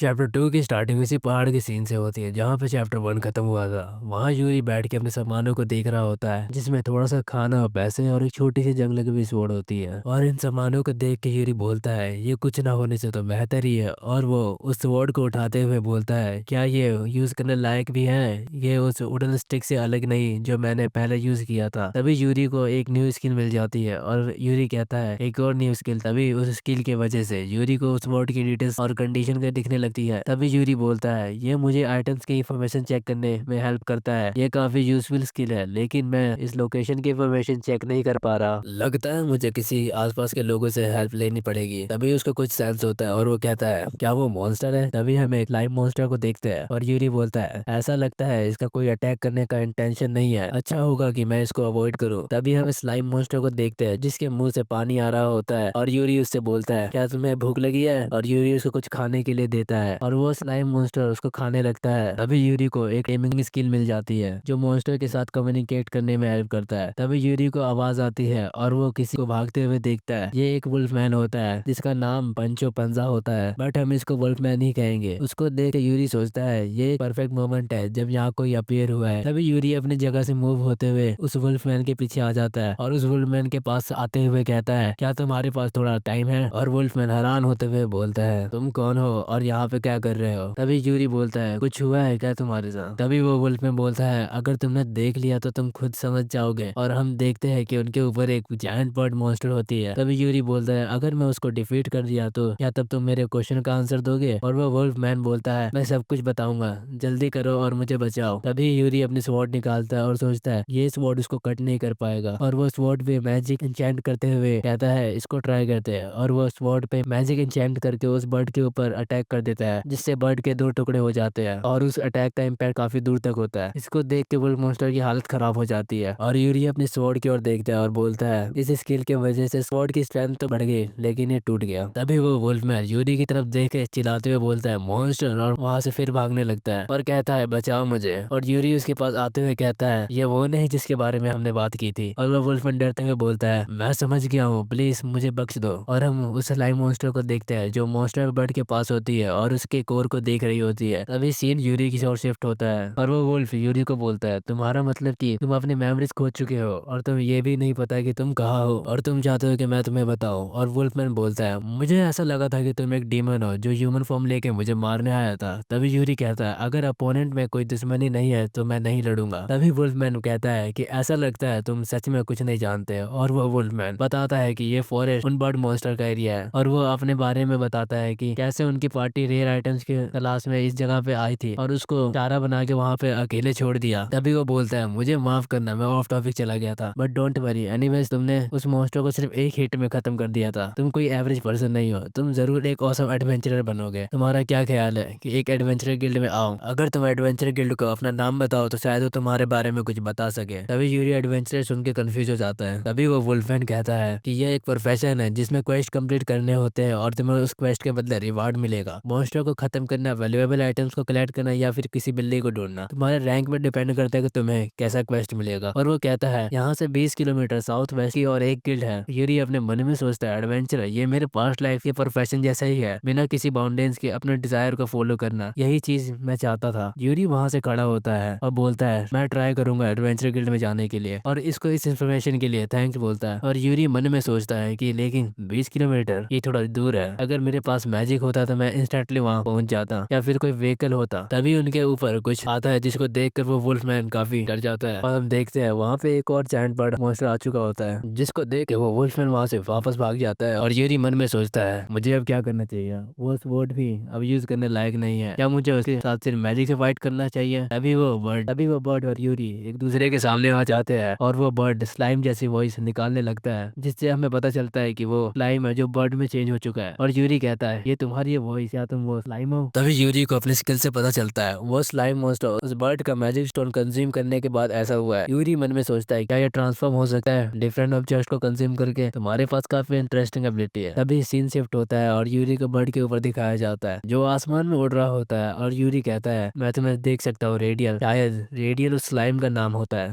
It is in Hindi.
चैप्टर 2 की स्टार्टिंग इसी पहाड़ के सीन से होती है जहाँ पे चैप्टर 1 खत्म हुआ था। वहाँ यूरी बैठ के अपने सामानों को देख रहा होता है, जिसमें थोड़ा सा खाना, पैसे और एक छोटी सी जंग लगी हुई स्वॉर्ड होती है। और इन सामानों को देख के यूरी बोलता है ये कुछ ना होने से तो बेहतर ही है। और वो उस स्वॉर्ड को उठाते हुए बोलता है क्या ये यूज करने लायक भी है, ये उस वुडन स्टिक से अलग नहीं जो मैंने पहले यूज किया था। तभी यूरी को एक न्यू स्किल मिल जाती है और यूरी कहता है एक और न्यू स्किल। तभी उस स्किल की वजह से यूरी को उस वर्ड की डिटेल्स और कंडीशन के दिखने लगती है। तभी यूरी बोलता है ये मुझे आइटम्स की इंफॉर्मेशन चेक करने में हेल्प करता है, ये काफी यूजफुल स्किल है, लेकिन मैं इस लोकेशन की इंफॉर्मेशन चेक नहीं कर पा रहा, लगता है मुझे किसी आसपास के लोगों से हेल्प लेनी पड़ेगी। तभी उसको कुछ सेंस होता है और वो कहता है क्या वो मॉन्स्टर है। तभी हम एक लाइव मॉन्स्टर को देखते हैं और यूरी बोलता है ऐसा लगता है इसका कोई अटैक करने का इंटेंशन नहीं है, अच्छा होगा कि मैं इसको अवॉइड करूं। तभी हम इस लाइव मॉन्स्टर को देखते हैं जिसके मुंह से पानी आ रहा होता है और यूरी उससे बोलता है क्या तुम्हें भूख लगी है, और यूरी उसको कुछ खाने के लिए देता है और वो स्लाइम मॉन्स्टर उसको खाने लगता है। तभी यूरी को एक एमिंग स्किल मिल जाती है जो मॉन्स्टर के साथ कम्युनिकेट करने में हेल्प करता है। तभी यूरी को आवाज आती है और वो किसी को भागते हुए देखता है। ये एक वुल्फ मैन होता है जिसका नाम पंचो पंजा होता है, बट हम इसको वुल्फ मैन ही कहेंगे। उसको देख के यूरी सोचता है ये परफेक्ट मोमेंट है जब यहाँ कोई अपीयर हुआ है। तभी यूरी अपनी जगह से मूव होते हुए उस वुल्फ मैन के पीछे आ जाता है और उस वुल्फ मैन के पास आते हुए कहता है क्या तुम्हारे पास थोड़ा टाइम है, और वुल्फ मैन हैरान होते हुए बोलता है तुम कौन हो और यहाँ पे क्या कर रहे हो। तभी यूरी बोलता है कुछ हुआ है क्या तुम्हारे साथ। तभी वो वुल्फ मैन बोलता है अगर तुमने देख लिया तो तुम खुद समझ जाओगे, और हम देखते हैं कि उनके ऊपर एक जायंट बर्ड मॉन्स्टर होती है। तभी यूरी बोलता है अगर मैं उसको डिफीट कर दिया तो क्या तब तुम मेरे क्वेश्चन का आंसर दोगे, और वो वुल्फ मैन बोलता है मैं सब कुछ बताऊंगा, जल्दी करो और मुझे बचाओ। तभी यूरी अपनी स्वॉर्ड निकालता है और सोचता है ये स्वॉर्ड उसको कट नहीं कर पाएगा, और वो स्वॉर्ड पे मैजिक इंचेंट करते हुए कहता है इसको ट्राई करते हैं। और वो स्वॉर्ड पे मैजिक इंचेंट करके उस बर्ड के ऊपर अटैक कर देता है जिससे बर्ड के दो टुकड़े हो जाते हैं और उस अटैक का इम्पैक्ट काफी दूर तक होता है। इसको देख के वुल्फ मॉन्स्टर की हालत खराब हो जाती है और यूरी अपनी स्वॉर्ड की ओर देखता है और बोलता है इस स्किल की वजह से स्वॉर्ड की स्ट्रेंथ तो बढ़ गई लेकिन ये टूट गया। तभी वो वुल्फ मैन यूरी की तरफ देख के चिल्लाते हुए बोलता है मॉन्स्टर, और वहां से फिर भागने लगता है और कहता है बचाओ मुझे। और यूरी उसके पास आते हुए कहता है ये वो नहीं जिसके बारे में हमने बात की थी, और वो वुल्फ मैन डरते हुए बोलता है मैं समझ गया हूँ, प्लीज मुझे बख्श दो। और हम उस लाइव मॉन्स्टर को देखते हैं जो मॉन्स्टर बर्ड के पास होती है और उसके कोर को देख रही होती है। तभी सीन यूरी की ओर शिफ्ट होता है और वो वुल्फ यूरी को बोलता है तुम्हारा मतलब कि तुम अपनी मेमोरीज खो चुके हो और तुम्हें ये भी नहीं पता कि तुम कहाँ हो और तुम चाहते हो कि मैं तुम्हें बताऊं। और वुल्फमैन बोलता है मुझे ऐसा लगा था कि तुम एक डीमन हो जो ह्यूमन फॉर्म लेके मुझे मारने आया था। तभी यूरी कहता है अगर अपोनेंट में कोई दुश्मनी नहीं है तो मैं नहीं लड़ूंगा। तभी वुल्फमैन कहता है कि ऐसा लगता है तुम सच में कुछ नहीं जानते। और वो वुल्फमैन बताता है कि ये फॉरेस्ट उन बर्ड मॉन्स्टर का एरिया है, और वो अपने बारे में बताता है कि कैसे उनकी पार्टी रेयर आइटम्स की तलाश में इस जगह पे आई थी और उसको चारा बना के वहाँ पे अकेले छोड़ दिया। तभी वो बोलता है मुझे माफ करना, मैं ऑफ टॉपिक चला गया था, बट डोंट वरी एनीवेज तुमने उस मॉन्स्टर को सिर्फ एक हिट में खत्म कर दिया था, तुम कोई एवरेज पर्सन नहीं हो, तुम जरूर एक ऑसम एडवेंचरर बनोगे। तुम्हारा क्या ख्याल है कि एक एडवेंचरर गिल्ड में आओ, अगर तुम एडवेंचरर गिल्ड को अपना नाम बताओ तो शायद वो तुम्हारे बारे में कुछ बता सके। तभी यूरी एडवेंचरर सुन के कंफ्यूज हो जाता है। तभी वो वुल्फमैन कहता है कि यह एक प्रोफेशन है जिसमें क्वेस्ट कंप्लीट करने होते हैं और तुम्हें उस क्वेस्ट के बदले रिवार्ड मिलेगा। मॉन्स्टर को खत्म करना, वैल्यूएबल आइटम्स को कलेक्ट करना या फिर किसी बिल्ली को ढूंढना तुम्हारे रैंक में डिपेंड करता है कि तुम्हें कैसा क्वेस्ट मिलेगा। और वो कहता है यहाँ से 20 किलोमीटर साउथ वेस्ट की और एक गिल्ड है। यूरी अपने मन में सोचता है एडवेंचर ये मेरे पास्ट लाइफ के प्रोफेशन जैसा ही है, बिना किसी बाउंडेंस के अपने डिजायर को फॉलो करना, यही चीज मैं चाहता था। यूरी वहां से खड़ा होता है और बोलता है मैं ट्राई करूंगा एडवेंचर गिल्ड में जाने के लिए, और इसको इस इन्फॉर्मेशन के लिए थैंक्स बोलता है। और यूरी मन में सोचता है कि लेकिन 20 किलोमीटर ये थोड़ा दूर है, अगर मेरे पास मैजिक होता तो मैं इंस्टेंटली वहां पहुंच जाता, या फिर कोई व्हीकल होता। तभी उनके ऊपर कुछ आता है जिसको देखकर वो वुल्फमैन काफी डर जाता है और हम देखते हैं वहां पे एक और जायंट बर्ड मॉन्स्टर आ चुका होता है, जिसको देख के वो वुल्फमैन वहां से वापस भाग जाता है। और यूरी मन में सोचता है मुझे अब क्या करना चाहिए, वो स्वॉर्ड भी अब यूज करने लायक नहीं है, क्या मुझे उसके साथ सिर्फ मैजिक से फाइट करना चाहिए। तभी वो बर्ड और यूरी एक दूसरे के सामने आ जाते हैं और वो बर्ड स्लाइम जैसी वॉइस निकालने लगता है जिससे हमें पता चलता है कि वो स्लाइम है जो बर्ड में चेंज हो चुका है। और यूरी कहता है ये तुम्हारी वॉइस, या तुम वो स्लाइम हो। तभी यूरी को अपने स्किल से पता चलता है वो स्लाइम मॉन्स्टर उस बर्ड का मैजिक स्टोन कंज्यूम करने के बाद ऐसा हुआ है। यूरी मन में सोचता है क्या ये ट्रांसफॉर्म हो सकता है डिफरेंट ऑब्जेक्ट्स को कंज्यूम करके, तुम्हारे पास काफी इंटरेस्टिंग एबिलिटी है। तभी सीन शिफ्ट होता है और यूरी को बर्ड के ऊपर दिखाया जाता है जो आसमान में उड़ रहा होता है, और यूरी कहता है मैं तुम्हें देख सकता हूँ रेडियल, शायद रेडियल उस स्लाइम का नाम होता है।